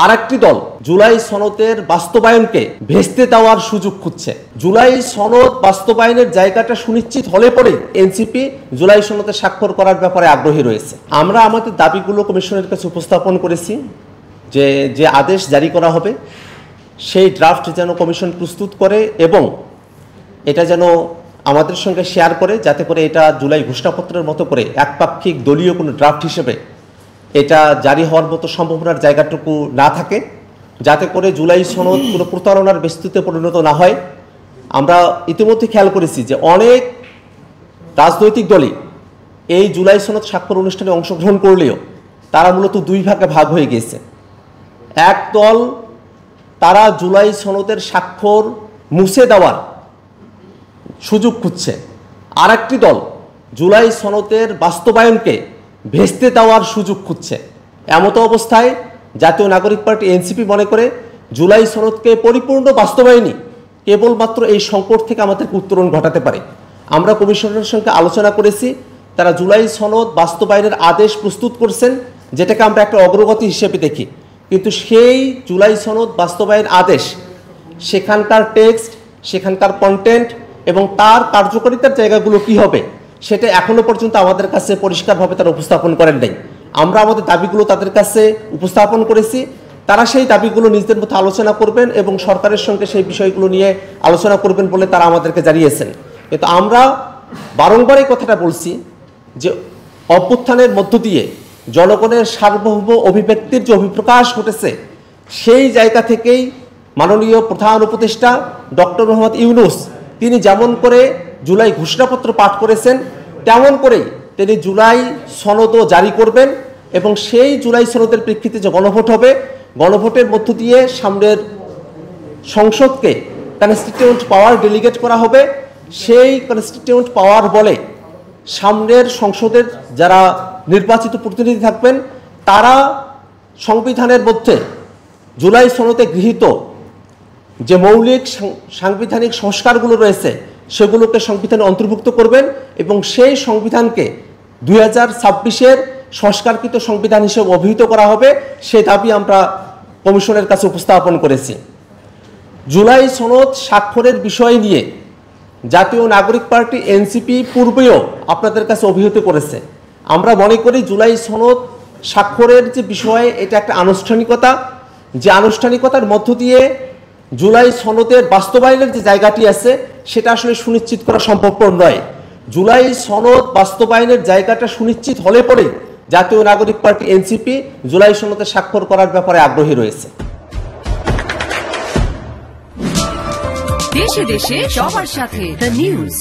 আরেকটি দল জুলাই সনদের বাস্তবায়নকে ভেস্তে দেওয়ার সুযোগ খুঁজছে। জুলাই সনদ বাস্তবায়নের জায়গাটা সুনিশ্চিত হলে পরে এনসিপি জুলাই সনদে স্বাক্ষর করার ব্যাপারে আগ্রহী রয়েছে। আমরা আমাদের দাবিগুলো কমিশনের কাছে উপস্থাপন করেছি যে আদেশ জারি করা হবে সেই ড্রাফট যেন কমিশন প্রস্তুত করে এবং এটা যেন আমাদের সঙ্গে শেয়ার করে, যাতে করে এটা জুলাই ঘোষণাপত্রের মতো করে একপাক্ষিক দলীয় কোনো ড্রাফট হিসেবে এটা জারি হওয়ার মতো সম্ভাবনার জায়গাটুকু না থাকে, যাতে করে জুলাই সনদ কোনো প্রতারণার বস্তুতে পরিণত না হয়। আমরা ইতিমধ্যে খেয়াল করেছি যে অনেক রাজনৈতিক দলই এই জুলাই সনদ স্বাক্ষর অনুষ্ঠানে অংশগ্রহণ করলেও তারা মূলত দুই ভাগে ভাগ হয়ে গিয়েছে। এক দল তারা জুলাই সনদের স্বাক্ষর মুছে দেওয়ার সুযোগ খুঁজছে, আর একটি দল জুলাই সনদের বাস্তবায়নকে ভেস্তে দেওয়ার সুযোগ খুঁজছে। এমতো অবস্থায় জাতীয় নাগরিক পার্টি এনসিপি মনে করে জুলাই সনদকে পরিপূর্ণ বাস্তবায়নই কেবলমাত্র এই সংকট থেকে আমাদেরকে উত্তরণ ঘটাতে পারে। আমরা কমিশনের সঙ্গে আলোচনা করেছি, তারা জুলাই সনদ বাস্তবায়নের আদেশ প্রস্তুত করছেন, যেটাকে আমরা একটা অগ্রগতি হিসেবে দেখি। কিন্তু সেই জুলাই সনদ বাস্তবায়ন আদেশ, সেখানকার টেক্সট, সেখানকার কন্টেন্ট এবং তার কার্যকারিতার জায়গাগুলো কি হবে সেটা এখনো পর্যন্ত আমাদের কাছে পরিষ্কারভাবে তারা উপস্থাপন করেন নাই। আমরা আমাদের দাবিগুলো তাদের কাছে উপস্থাপন করেছি, তারা সেই দাবিগুলো নিজেদের মধ্যে আলোচনা করবেন এবং সরকারের সঙ্গে সেই বিষয়গুলো নিয়ে আলোচনা করবেন বলে তারা আমাদেরকে জানিয়েছেন। কিন্তু আমরা বারংবার এই কথাটা বলছি যে অভ্যুত্থানের মধ্য দিয়ে জনগণের সার্বভৌম অভিব্যক্তির যে অভিপ্রকাশ ঘটেছে, সেই জায়গা থেকেই মাননীয় প্রধান উপদেষ্টা ডক্টর মোহাম্মদ ইউনূস তিনি যেমন করে জুলাই ঘোষণাপত্র পাঠ করেছেন, তেমন করেই তিনি জুলাই সনদও জারি করবেন এবং সেই জুলাই সনদের প্রেক্ষিতে যে গণভোট হবে, গণভোটের মধ্য দিয়ে সামনের সংসদকে কনস্টিটিউয়েন্ট পাওয়ার ডেলিগেট করা হবে। সেই কনস্টিটিউয়েন্ট পাওয়ার বলে সামনের সংসদের যারা নির্বাচিত প্রতিনিধি থাকবেন তারা সংবিধানের মধ্যে জুলাই সনদে গৃহীত যে মৌলিক সাংবিধানিক সংস্কারগুলো রয়েছে সেগুলোকে সংবিধানে অন্তর্ভুক্ত করবেন এবং সেই সংবিধানকে 2026-এর সংস্কারকৃত সংবিধান হিসেবে অভিহিত করা হবে। সেই দাবি আমরা কমিশনের কাছে উপস্থাপন করেছি। জুলাই সনদ স্বাক্ষরের বিষয় নিয়ে জাতীয় নাগরিক পার্টি এনসিপি পূর্বেও আপনাদের কাছে অভিহিত করেছে। আমরা মনে করি জুলাই সনদ স্বাক্ষরের যে বিষয়, এটা একটা আনুষ্ঠানিকতা, যে আনুষ্ঠানিকতার মধ্য দিয়ে জুলাই সনদের বাস্তবায়নের যে জায়গাটি আছে সেটা আসলে সুনিশ্চিত করা সম্ভবপর নয়। জুলাই সনদ বাস্তবায়নের জায়গাটা সুনিশ্চিত হলে পরে জাতীয় নাগরিক পার্টি এনসিপি জুলাই সনদে স্বাক্ষর করার ব্যাপারে আগ্রহী রয়েছে। দেশে দেশে সবার সাথে দ্য নিউজ।